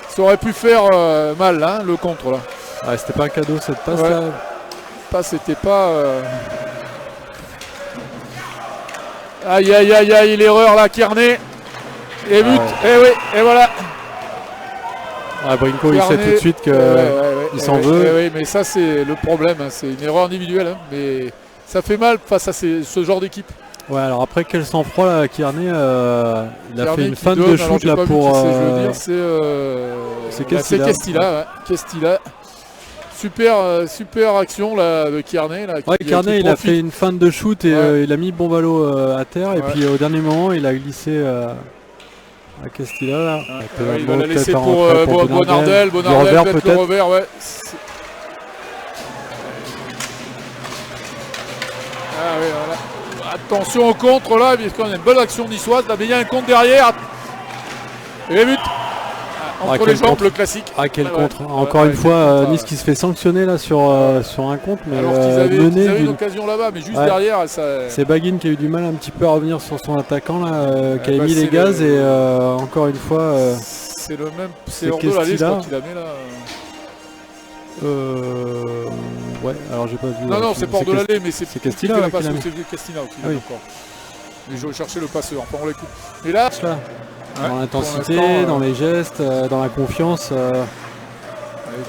ça aurait pu faire mal, hein, le contre là. Ouais, c'était pas un cadeau cette passe là. C'était pas. Aïe aïe aïe aïe, l'erreur là, Kearney. Et but, et oui, et voilà. Brinko il sait tout de suite qu'il s'en veut. Oui, mais ça c'est le problème, hein, c'est une erreur individuelle, hein, mais ça fait mal face à ce genre d'équipe. Ouais, alors après quel sang-froid là, Kearney, il a fait une fin de shoot là pour. C'est Kestila. Kestila. Super action là, de Kearney. Là, Kearney il a fait une fin de shoot et il a mis Bombalo à terre et puis au dernier moment il a glissé à Kestila là. Il va la laisser pour Bonardel. Bonardel peut-être le revers. Ouais. Voilà. Attention au contre là, puisqu'on a une bonne action niçoise là, mais il y a un contre derrière. Et les buts entre les jambes, le classique. Quel contre. Encore une fois, Nice qui se fait sanctionner là sur un contre. Mais alors qu'ils avaient une occasion là-bas, mais juste derrière. C'est Baguin qui a eu du mal un petit peu à revenir sur son attaquant là, qui a mis les gaz et encore une fois. C'est le même. C'est hors de l'allée, je crois qu'il a mis là. Ouais, alors j'ai pas vu. Non, c'est pas hors de l'allée, mais c'est Kestila. C'est Kestila qui l'a encore. Mais je cherchais le passeur. Enfin, on l'écoute. Et là. Dans l'intensité, dans les gestes, dans la confiance.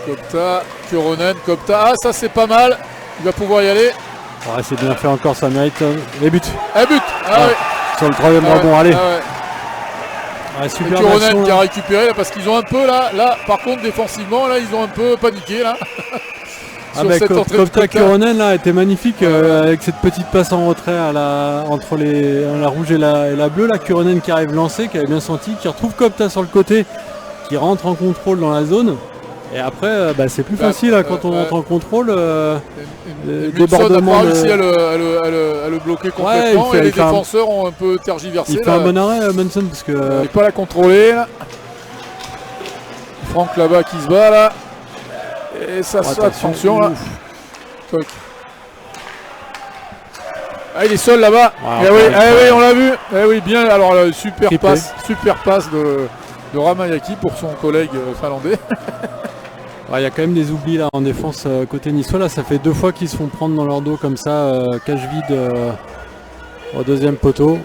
Kopta, Kuronen, Kopta. Ah, ça c'est pas mal. Il va pouvoir y aller. C'est bien fait encore, ça mérite. Les buts. Sur le troisième rebond, allez. Super. Kuronen qui a récupéré là, parce qu'ils ont un peu là, par contre défensivement là, ils ont un peu paniqué là. Kopta Kuronen là était magnifique avec cette petite passe en retrait entre la rouge et la bleue. Là, Kuronen qui arrive lancé, qui avait bien senti, qui retrouve Kopta sur le côté, qui rentre en contrôle dans la zone. Et après, c'est plus facile quand on rentre en contrôle. Débordement. N'a pas réussi à le bloquer complètement et les défenseurs ont un peu tergiversé. Il fait un bon arrêt, Munson, parce que. Il n'est pas la contrôler. Là. Franck là-bas qui se bat là. Et ça se attention là. Il est seul là-bas. Oui, on l'a vu. Oui, bien. Alors super passe de Ramayaki pour son collègue finlandais. Il y a quand même des oublis là en défense côté niçois. Là, ça fait 2 fois qu'ils se font prendre dans leur dos comme ça, cage vide au deuxième poteau.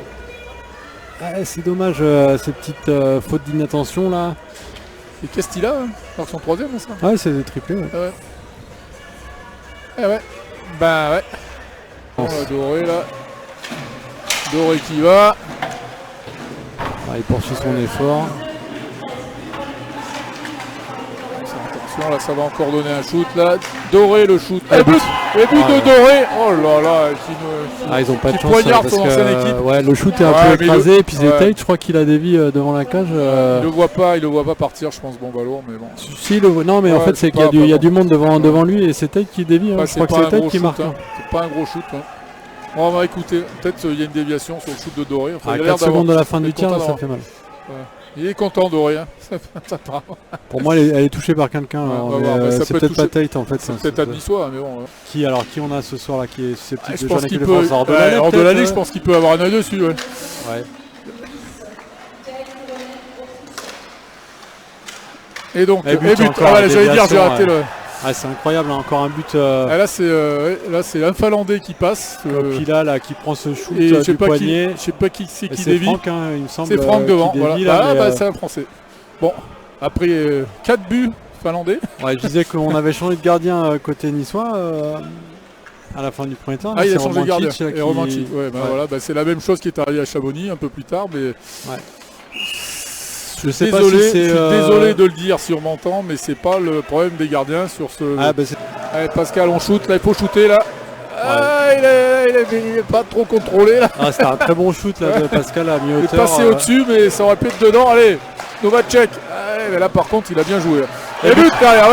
C'est dommage ces petites fautes d'inattention là. Et Kestila, alors son troisième, ça. C'est des triplés. On va Doré là. Doré qui va. Il poursuit son effort. Attention, là ça va encore donner un shoot là. Doré le shoot. Et but de Doré. Oh là là, ils ont pas de chance poignarde son ancienne équipe. Le shoot est un peu écrasé et puis Zetay, je crois qu'il a dévié devant la cage. Il le voit pas partir, je pense, Bombalo, mais bon. Si, non, mais en fait c'est qu'il y a du monde devant lui et c'est Tate qui dévie. Je crois que c'est Tate qui marque. C'est pas un gros shoot. On va écouter. Peut-être il y a une déviation sur le shoot de Doré. 4 secondes de la fin du tir, ça fait mal. Il est content Doré. Ça part. Pour moi, elle est touchée par quelqu'un. C'est peut-être pas Tate en fait. C'est peut-être Adnissois, mais bon. Qui on a ce soir là qui est susceptible de jouer en équipe de France hors de la ligue, je pense qu'il peut avoir un œil dessus. Et donc, j'allais dire, j'ai raté le. C'est incroyable, encore un but. Là, c'est un Finlandais qui passe. Pila là, qui prend ce shoot du poignet. Je sais pas qui c'est qui dévie. C'est Franck, il me semble. C'est Franck devant. Voilà. C'est un Français. Bon, après 4 buts finlandais. Je disais qu'on avait changé de gardien côté niçois à la fin du premier temps. Il a changé de gardien. Et Romantic. C'est la même chose qui est arrivé à Chamonix un peu plus tard, mais. Je suis désolé de le dire si on m'entend, mais c'est pas le problème des gardiens sur ce. Allez, Pascal, on shoot, là il faut shooter là. Il est pas trop contrôlé là. C'était un très bon shoot là de Pascal à mi-hauteur. Il est passé au-dessus, mais ça aurait pu être dedans. Allez, Novacek. Mais là par contre il a bien joué. Et but derrière,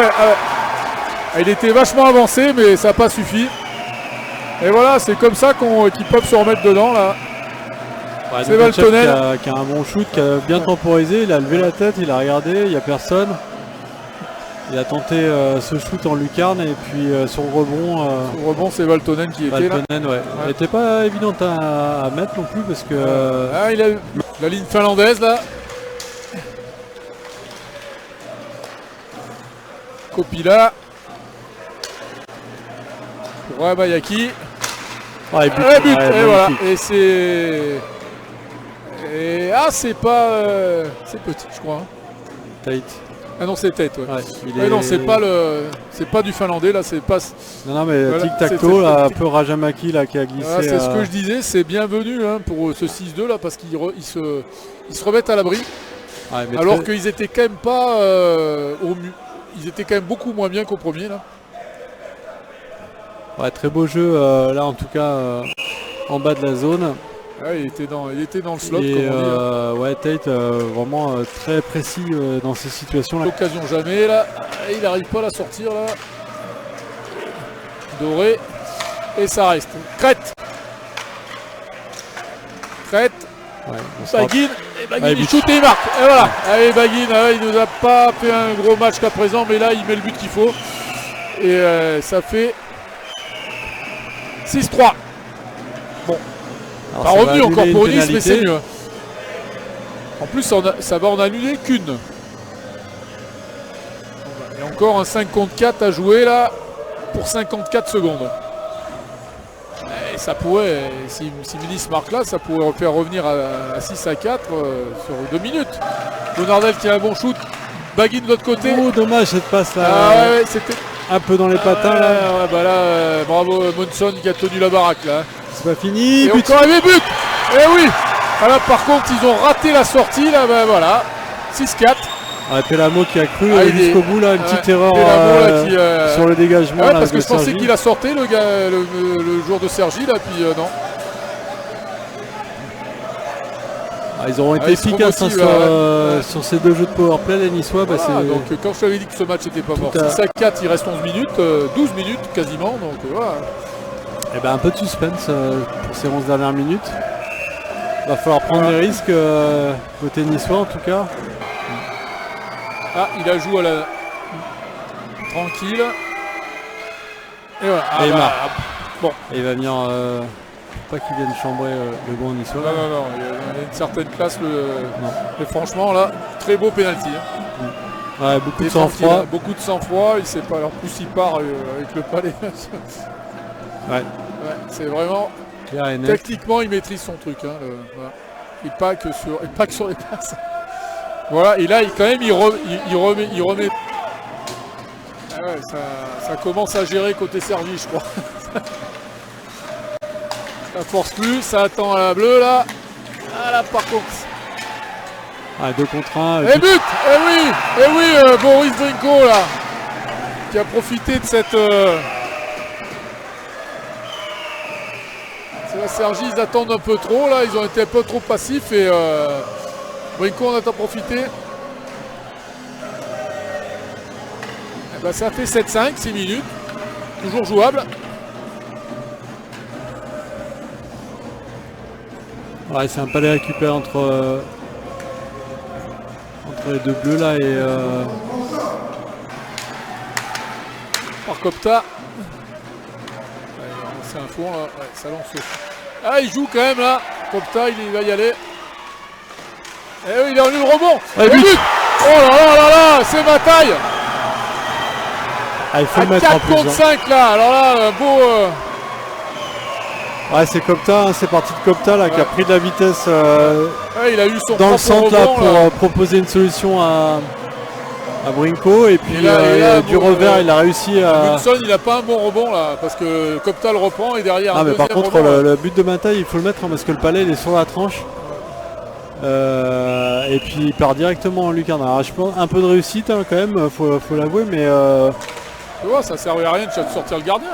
il était vachement avancé, mais ça n'a pas suffi. Et voilà, c'est comme ça qu'ils peuvent se remettre dedans là. C'est Valtonen qui a un bon shoot, qui a bien temporisé, il a levé la tête, il a regardé, il n'y a personne. Il a tenté ce shoot en lucarne et puis sur le rebond. Sur le rebond, c'est Valtonen qui était là. Elle n'était pas évidente à mettre non plus parce que. Il a la ligne finlandaise là. Kopila. Pour Abayaki. Ouais, but, et voilà. Et c'est... Ah, c'est pas... c'est petit, je crois. Hein. Tate. Ah non, c'est tête, ouais. Ouais, non, c'est pas du finlandais, là, c'est pas... Non, mais voilà, tic-tac-toe, là, un peu Rajamaki, là, qui a glissé. Voilà, c'est ce que je disais, c'est bienvenu hein, pour ce 6-2, là, parce qu'ils se remettent à l'abri. Ouais, alors qu'ils étaient quand même pas au mieux. Ils étaient quand même beaucoup moins bien qu'au premier, là. Ouais, très beau jeu, là, en tout cas, en bas de la zone. Ouais, il était dans le slot, et comme on dit. Ouais, Tate, vraiment très précis dans ces situations-là. L'occasion jamais, là. Il n'arrive pas à la sortir, là. Doré. Et ça reste. Crête. Ouais, Baguine. Et Baguine, il shoot et il marque. Et voilà. Allez, Baguine, il nous a pas fait un gros match qu'à présent, mais là, il met le but qu'il faut. Et ça fait 6-3. Bon. Alors, pas revenu encore pour Nice, mais c'est mieux. En plus, ça va en annuler qu'une. Il y a encore un 5 contre 4 à jouer là pour 54 secondes. Et ça pourrait, si Nice marque là, ça pourrait faire revenir à 6 à 4 sur 2 minutes. Bonardel qui a un bon shoot. Baguine de l'autre côté. Oh, dommage cette passe là. Ouais, c'était un peu dans les patins là. Ouais, bah là, bravo Monson qui a tenu la baraque là. C'est pas fini. Et encore un but. Et oui. Là par contre ils ont raté la sortie là, bah voilà. 6-4. Pelamo qui a cru jusqu'au bout là, une petite erreur sur le dégagement. Ouais, parce que je pensais qu'il a sorti le gars, le joueur de Sergi là, puis non. Ils auront été efficaces sur ces deux jeux de powerplay les Niçois. Voilà, donc quand je t'avais dit que ce match n'était pas mort, 6-4, il reste 11 minutes, 12 minutes quasiment, donc voilà. Et ben un peu de suspense pour ces 11 dernières minutes. Va falloir prendre des risques côté niçois en tout cas. Ah, il a joué à la tranquille. Et voilà. Et il marque. Bon. Et il va venir. Pas qu'il vienne chambrer le bon niçois. Non, il y a une certaine classe. Mais franchement là, très beau pénalty. Hein. Ouais, beaucoup de sang-froid. Beaucoup de sang-froid. Il sait pas. Alors plus il part avec le palais. Ouais, c'est vraiment. Techniquement, il maîtrise son truc. Hein, voilà. Et pas que sur les passes. Voilà, et là, quand même, il remet. Ah ouais, ça commence à gérer côté Sergi, je crois. Ça force plus, ça attend à la bleue, là. Ah là, par contre. 2 contre 1. Et but. Et oui, Boris Drinko, là. Qui a profité de cette... C'est la Sergi, ils attendent un peu trop, là. Ils ont été un peu trop passifs et... Brinco on a profité. Et ben, ça fait 7-5, 6 minutes. Toujours jouable. Ouais, c'est un palais récupéré entre les deux bleus là et par Copta. C'est un fond là. Ouais, ça lance. Ah, il joue quand même là. Copta, il va y aller. Et oui, il est revenu le rebond. Ouais, but. Oh là, c'est ma taille. Il faut le mettre en plus. 4 contre 5 là. Alors là, un beau. Ouais, c'est Copta, hein, c'est parti de Copta là, qui a pris de la vitesse il a eu son dans le centre rebond, là, pour proposer une solution à Brinco et puis du revers il a réussi à... Munson il n'a pas un bon rebond là parce que Copta le reprend et derrière mais par contre le but de Mataille il faut le mettre hein, parce que le palais il est sur la tranche et puis il part directement en lucarne. Alors je pense un peu de réussite hein, quand même, faut l'avouer mais... Tu vois, ça servait à rien de sortir le gardien.